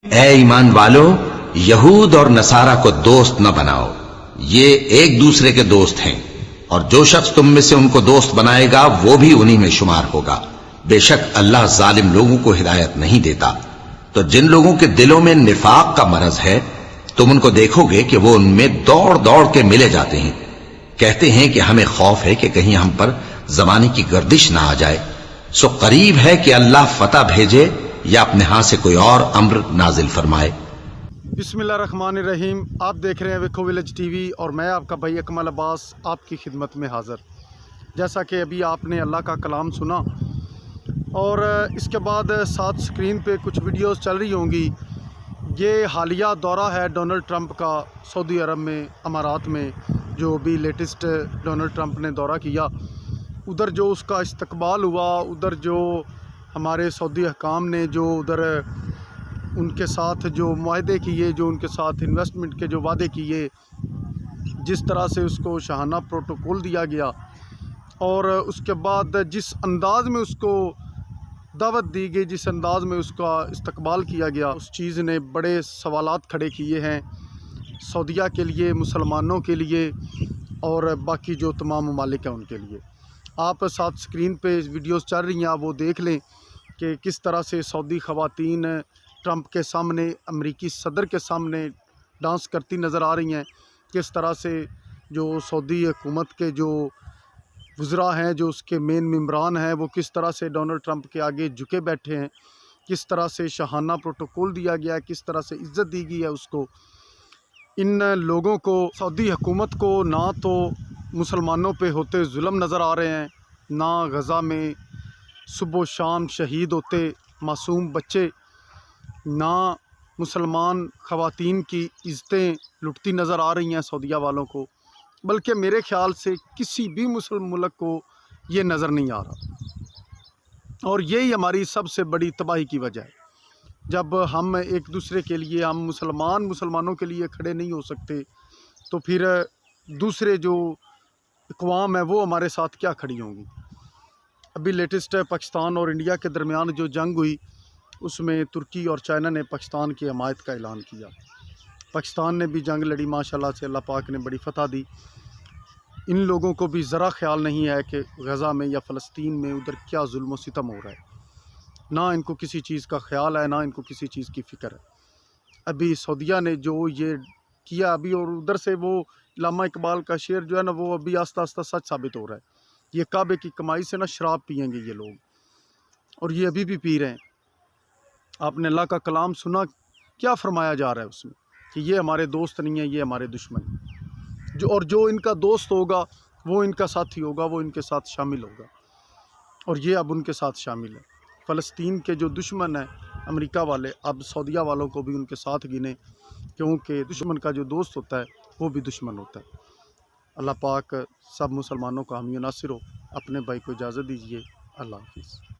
ए ईमान वालों, यहूद और नसारा को दोस्त न बनाओ, ये एक दूसरे के दोस्त हैं, और जो शख्स तुम में से उनको दोस्त बनाएगा वो भी उन्हीं में शुमार होगा। बेशक अल्लाह जालिम लोगों को हिदायत नहीं देता। तो जिन लोगों के दिलों में निफाक का मरज है, तुम उनको देखोगे कि वो उनमें दौड़ दौड़ के मिले जाते हैं, कहते हैं कि हमें खौफ है कि कहीं हम पर जमाने की गर्दिश ना आ जाए। सो करीब है कि अल्लाह फतह भेजे या अपने हाथ से कोई और अम्र नाजिल फरमाए। बिस्मिल्लाहिर्रहमानिर्रहीम। आप देख रहे हैं विखो विलेज टीवी और मैं आपका भाई अकमल अब्बास आपकी खिदमत में हाज़िर। जैसा कि अभी आपने अल्लाह का कलाम सुना और इसके बाद साथ स्क्रीन पे कुछ वीडियोस चल रही होंगी। ये हालिया दौरा है डोनाल्ड ट्रंप का सऊदी अरब में, अमारात में, जो भी लेटेस्ट डोनाल्ड ट्रंप ने दौरा किया। उधर जो उसका इस्तकबाल हुआ, उधर जो हमारे सऊदी हुकाम ने जो उधर उनके साथ जो मुआहदे किए, जो उनके साथ इन्वेस्टमेंट के जो वादे किए, जिस तरह से उसको शाहाना प्रोटोकॉल दिया गया और उसके बाद जिस अंदाज़ में उसको दावत दी गई, जिस अंदाज़ में उसका इस्तकबाल किया गया, उस चीज़ ने बड़े सवालात खड़े किए हैं सऊदीया के लिए, मुसलमानों के लिए और बाकी जो तमाम ममालिक हैं उनके लिए। आप साथ स्क्रीन पे वीडियोस चल रही हैं, आप वो देख लें कि किस तरह से सऊदी ख़वातीन ट्रंप के सामने, अमेरिकी सदर के सामने डांस करती नज़र आ रही हैं। किस तरह से जो सऊदी हुकूमत के जो वज़रा हैं, जो उसके मेन मेंबरान हैं, वो किस तरह से डोनाल्ड ट्रंप के आगे झुके बैठे हैं, किस तरह से शाहाना प्रोटोकॉल दिया गया है, किस तरह से इज़्ज़त दी गई है उसको। इन लोगों को, सऊदी हुकूमत को, ना तो मुसलमानों पे होते जुल्म नज़र आ रहे हैं, ना गज़ा में सुबह शाम शहीद होते मासूम बच्चे, ना मुसलमान ख़वातीन की इज़्ज़तें लुटती नज़र आ रही हैं सऊदीया वालों को, बल्कि मेरे ख़्याल से किसी भी मुस्लिम मुल्क को ये नज़र नहीं आ रहा। और यही हमारी सबसे बड़ी तबाही की वजह है। जब हम एक दूसरे के लिए, हम मुसलमानों के लिए खड़े नहीं हो सकते, तो फिर दूसरे जो अक़वाम है वो हमारे साथ क्या खड़ी होंगी। अभी लेटेस्ट पाकिस्तान और इंडिया के दरमियान जो जंग हुई, उसमें तुर्की और चाइना ने पाकिस्तान की हमायत का ऐलान किया। पाकिस्तान ने भी जंग लड़ी, माशाल्लाह से अल्लाह पाक ने बड़ी फतह दी। इन लोगों को भी ज़रा ख्याल नहीं है कि गज़ा में या फ़लस्तीन में उधर क्या जुल्म सितम हो रहा है। ना इनको किसी चीज़ का ख्याल है, ना इनको किसी चीज़ की फ़िक्र है। अभी सऊदीया ने जो ये किया अभी, और उधर से वो अल्लामा इकबाल का शेर जो है ना, वो अभी आस्ता आस्ता सच साबित हो रहा है। ये काबे की कमाई से ना शराब पिएंगे ये लोग, और ये अभी भी पी रहे हैं। आपने अल्लाह का कलाम सुना, क्या फरमाया जा रहा है उसमें कि ये हमारे दोस्त नहीं है, ये हमारे दुश्मन हैं। जो इनका दोस्त होगा वो इनका साथी होगा, वो इनके साथ शामिल होगा, और ये अब उनके साथ शामिल है। फ़लस्तीन के जो दुश्मन हैं अमेरिका वाले, अब सऊदीया वालों को भी उनके साथ गिने, क्योंकि दुश्मन का जो दोस्त होता है वो भी दुश्मन होता है। अल्लाह पाक सब मुसलमानों का हामी नासिर हो। अपने भाई को इजाज़त दीजिए। अल्लाह हाफ़िज़।